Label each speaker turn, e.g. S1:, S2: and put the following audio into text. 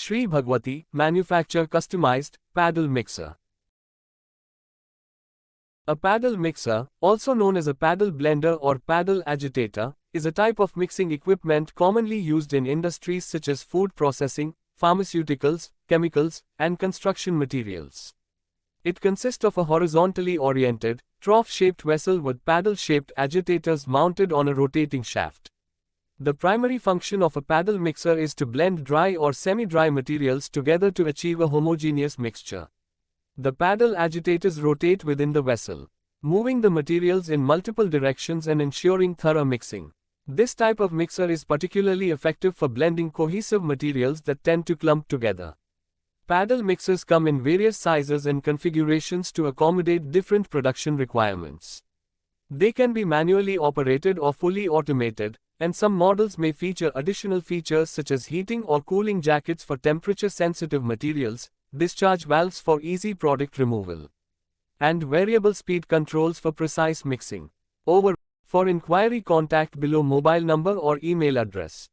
S1: Shri Bhagwati, manufacture customized paddle mixer. A paddle mixer, also known as a paddle blender or paddle agitator, is a type of mixing equipment commonly used in industries such as food processing, pharmaceuticals, chemicals, and construction materials. It consists of a horizontally oriented, trough-shaped vessel with paddle-shaped agitators mounted on a rotating shaft. The primary function of a paddle mixer is to blend dry or semi-dry materials together to achieve a homogeneous mixture. The paddle agitators rotate within the vessel, moving the materials in multiple directions and ensuring thorough mixing. This type of mixer is particularly effective for blending cohesive materials that tend to clump together. Paddle mixers come in various sizes and configurations to accommodate different production requirements. They can be manually operated or fully automated, and some models may feature additional features such as heating or cooling jackets for temperature-sensitive materials, discharge valves for easy product removal, and variable speed controls for precise mixing. For inquiry, contact below mobile number or email address.